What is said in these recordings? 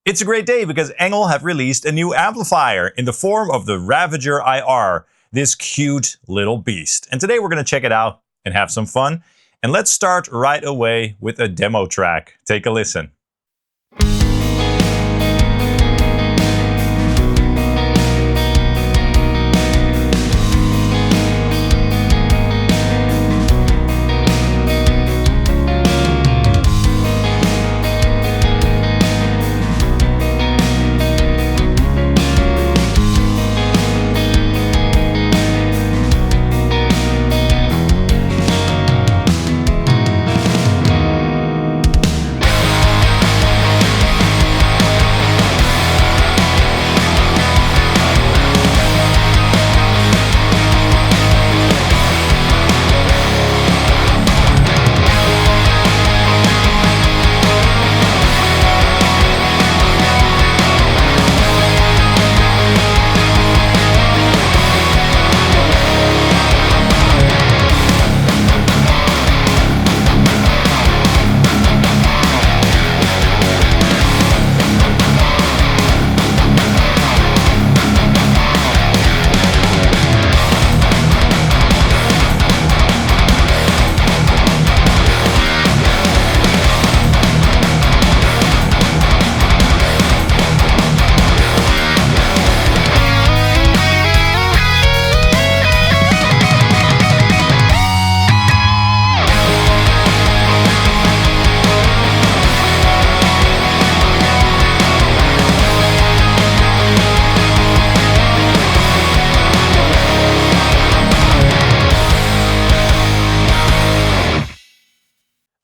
It's a great day because ENGL have released a new amplifier in the form of the Ravager IR, this cute little beast. And today we're going to check it out and have some fun. And let's start right away with a demo track. Take a listen.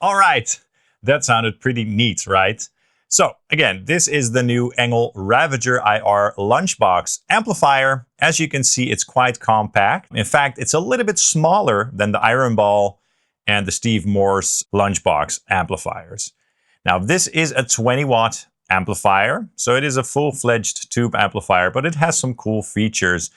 All right, that sounded pretty neat, right? So again, this is the new ENGL Ravager IR lunchbox amplifier. As you can see, it's quite compact. In fact, it's a little bit smaller than the Iron Ball and the Steve Morse lunchbox amplifiers. Now, this is a 20-watt amplifier, so it is a full-fledged tube amplifier, but it has some cool features.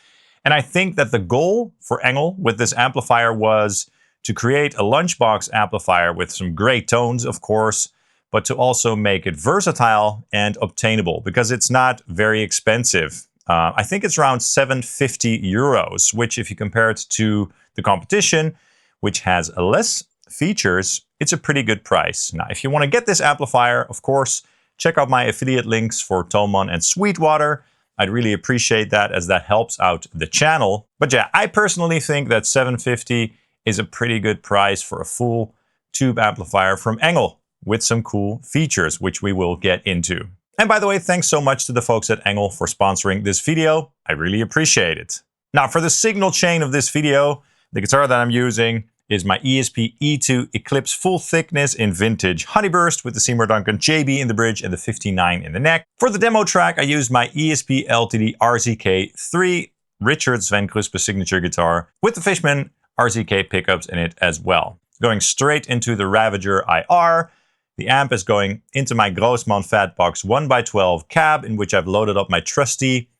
And I think that the goal for ENGL with this amplifier was to create a lunchbox amplifier with some great tones, of course, but to also make it versatile and obtainable because it's not very expensive. I think it's around 750 euros, which if you compare it to the competition, which has less features, it's a pretty good price. Now, if you want to get this amplifier, of course, check out my affiliate links for Thomann and Sweetwater. I'd really appreciate that as that helps out the channel. But yeah, I personally think that 750 is a pretty good price for a full tube amplifier from ENGL with some cool features, which we will get into. And by the way, thanks so much to the folks at ENGL for sponsoring this video. I really appreciate it. Now, for the signal chain of this video, the guitar that I'm using is my ESP EII Eclipse full thickness in vintage Honeyburst with the Seymour Duncan JB in the bridge and the 59 in the neck. For the demo track, I used my ESP LTD RZK-III Richard Sven Kruspe signature guitar with the Fishman RZK pickups in it as well. Going straight into the Ravager IR, the amp is going into my Grossmann Fatbox 1x12 cab, in which I've loaded up my trusty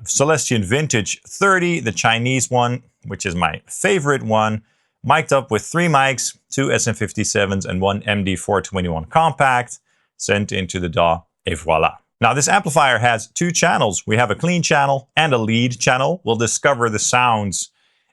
Celestion Vintage 30, the Chinese one, which is my favorite one, mic'd up with 3 mics, 2 SM57s and 1 MD421 Kompakt, sent into the DAW, et voila. Now, this amplifier has 2 channels. We have a clean channel and a lead channel. We'll discover the sounds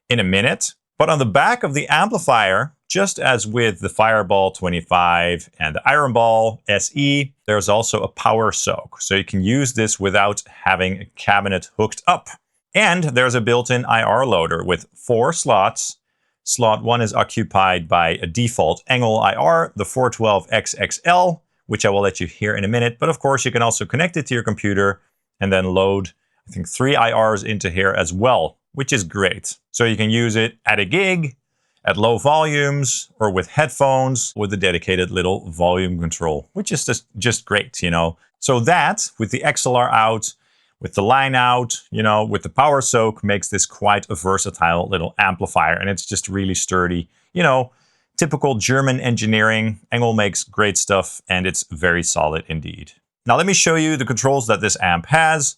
in a minute. But on the back of the amplifier, just as with the Fireball 25 and the Iron Ball SE, there's also a power soak. So you can use this without having a cabinet hooked up. And there's a built-in IR loader with 4 slots. Slot 1 is occupied by a default ENGL IR, the 412XXL, which I will let you hear in a minute. But of course, you can also connect it to your computer and then load, I think, 3 IRs into here as well, which is great. So you can use it at a gig, at low volumes, or with headphones with a dedicated little volume control, which is just great, you know. So that, with the XLR out, with the line out, you know, with the power soak, makes this quite a versatile little amplifier. And it's just really sturdy, you know, typical German engineering. ENGL makes great stuff, and it's very solid indeed. Now let me show you the controls that this amp has.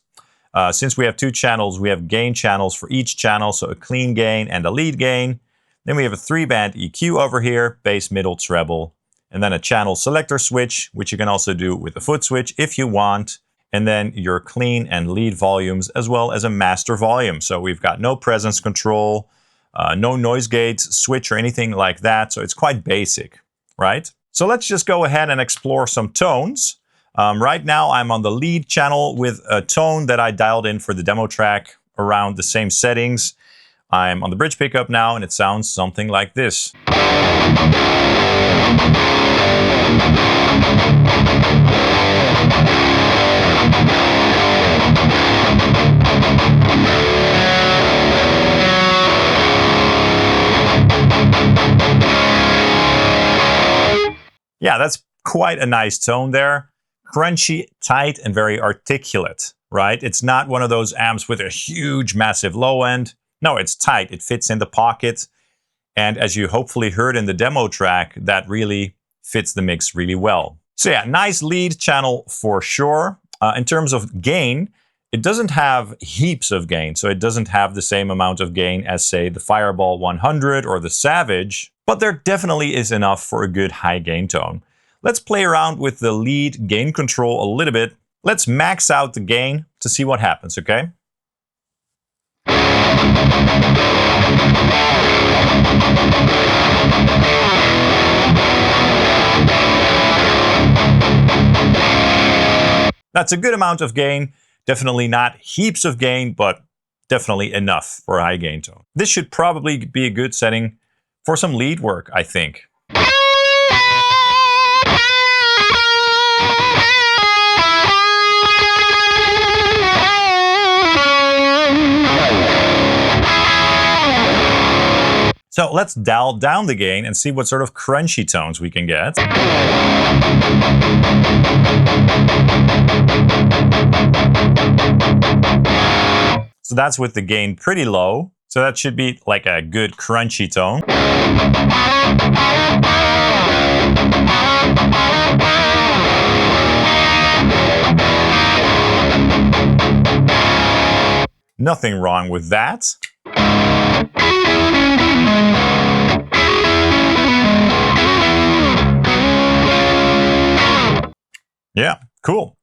Since we have 2 channels, we have gain channels for each channel, so a clean gain and a lead gain. Then we have a 3-band EQ over here, bass, middle, treble, and then a channel selector switch, which you can also do with a foot switch if you want, and then your clean and lead volumes, as well as a master volume. So we've got no presence control, no noise gate switch or anything like that, so it's quite basic, right? So let's just go ahead and explore some tones. Right now I'm on the lead channel with a tone that I dialed in for the demo track around the same settings. I'm on the bridge pickup now, and it sounds something like this. Yeah, that's quite a nice tone there. Crunchy, tight, and very articulate, right? It's not one of those amps with a huge, massive low end. No, it's tight. It fits in the pocket. And as you hopefully heard in the demo track, that really fits the mix really well. So yeah, nice lead channel for sure. In terms of gain, it doesn't have heaps of gain. So it doesn't have the same amount of gain as, say, the Fireball 100 or the Savage. But there definitely is enough for a good high gain tone. Let's play around with the lead gain control a little bit. Let's max out the gain to see what happens, okay? That's a good amount of gain. Definitely not heaps of gain, but definitely enough for a high gain tone. This should probably be a good setting for some lead work, I think. So let's dial down the gain and see what sort of crunchy tones we can get. So that's with the gain pretty low. So that should be like a good crunchy tone. Nothing wrong with that. Yeah, cool.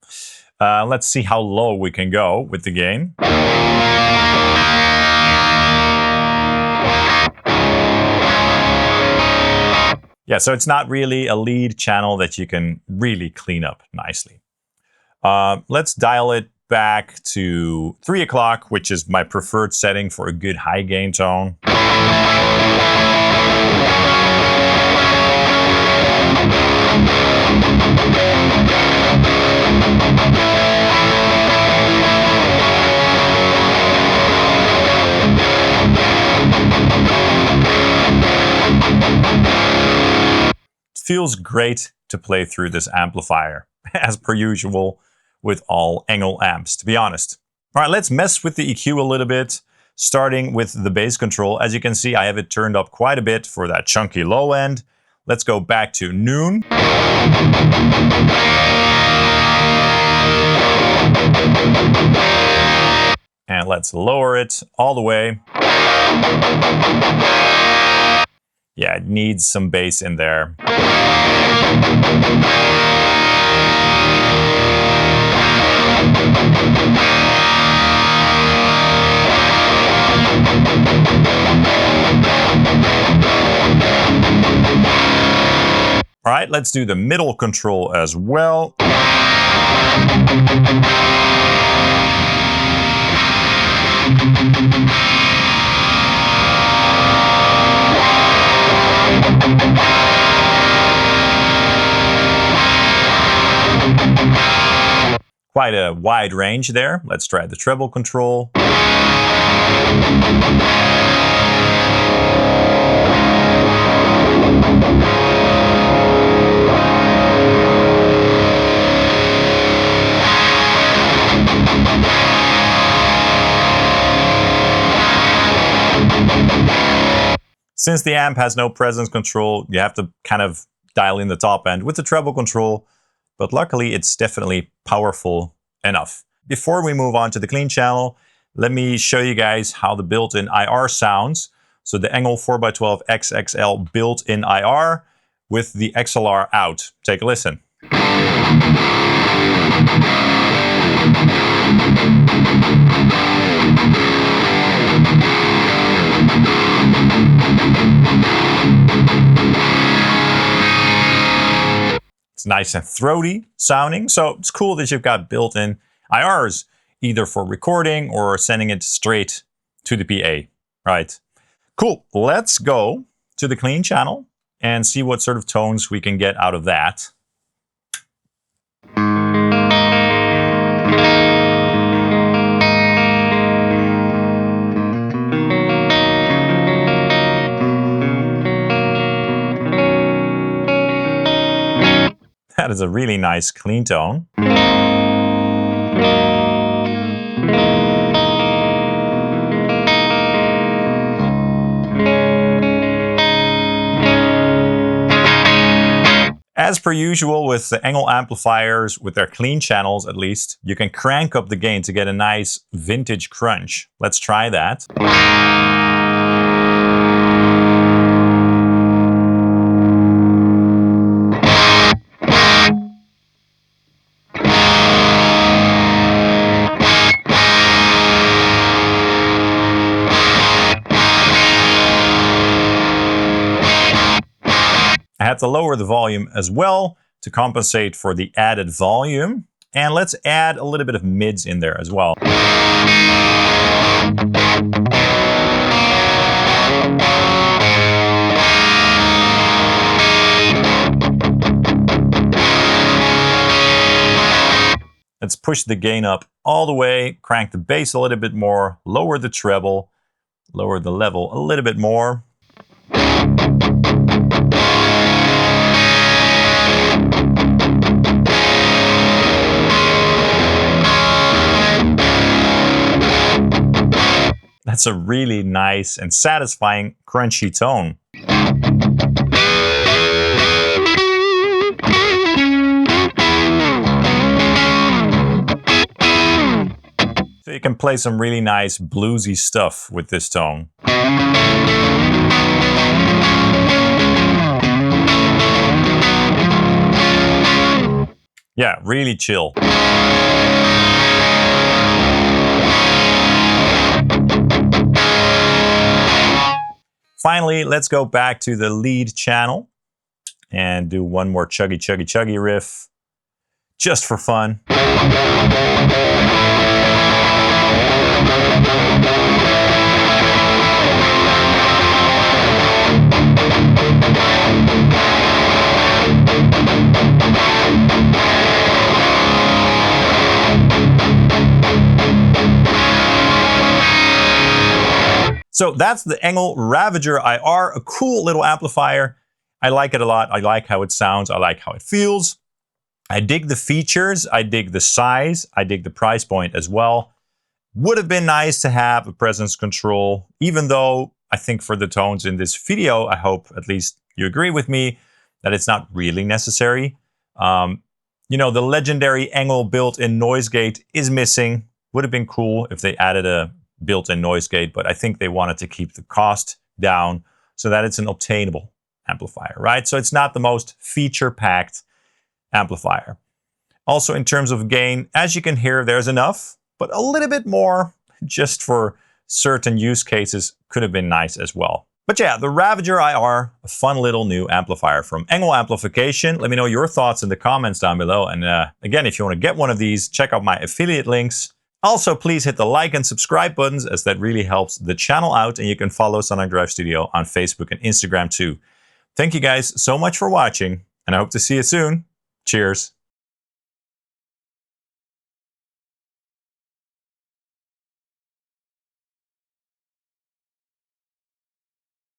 Let's see how low we can go with the gain. Yeah, so it's not really a lead channel that you can really clean up nicely. Let's dial it back to 3 o'clock, which is my preferred setting for a good high gain tone. Feels great to play through this amplifier, as per usual with all ENGL amps, to be honest. All right, let's mess with the EQ a little bit, starting with the bass control. As you can see, I have it turned up quite a bit for that chunky low end. Let's go back to noon. And let's lower it all the way. Yeah, it needs some bass in there. All right, let's do the middle control as well. Quite a wide range there. Let's try the treble control. Since the amp has no presence control, you have to kind of dial in the top end with the treble control, but luckily it's definitely powerful enough. Before we move on to the clean channel, let me show you guys how the built-in IR sounds. So the ENGL 4x12 XXL built-in IR with the XLR out. Take a listen. It's nice and throaty sounding, so it's cool that you've got built-in IRs, either for recording or sending it straight to the PA, right? Cool, let's go to the clean channel and see what sort of tones we can get out of that. That is a really nice clean tone. As per usual with the ENGL amplifiers, with their clean channels at least, you can crank up the gain to get a nice vintage crunch. Let's try that. I had to lower the volume as well to compensate for the added volume. And let's add a little bit of mids in there as well. Let's push the gain up all the way, crank the bass a little bit more, lower the treble, lower the level a little bit more. That's a really nice and satisfying crunchy tone. So you can play some really nice bluesy stuff with this tone. Yeah, really chill. Finally, let's go back to the lead channel and do one more chuggy, chuggy, chuggy riff, just for fun. So that's the ENGL Ravager IR, a cool little amplifier. I like it a lot. I like how it sounds. I like how it feels. I dig the features. I dig the size. I dig the price point as well. Would have been nice to have a presence control, even though I think for the tones in this video, I hope at least you agree with me that it's not really necessary. You know, the legendary ENGL built-in noise gate is missing. Would have been cool if they added a built-in noise gate, but I think they wanted to keep the cost down so that it's an obtainable amplifier, right? So it's not the most feature-packed amplifier. Also, in terms of gain, as you can hear, there's enough, but a little bit more just for certain use cases could have been nice as well. But yeah, the Ravager IR, a fun little new amplifier from ENGL Amplification. Let me know your thoughts in the comments down below. And again, if you want to get one of these, check out my affiliate links. Also, please hit the like and subscribe buttons, as that really helps the channel out, and you can follow Sonic Drive Studio on Facebook and Instagram too. Thank you guys so much for watching, and I hope to see you soon. Cheers.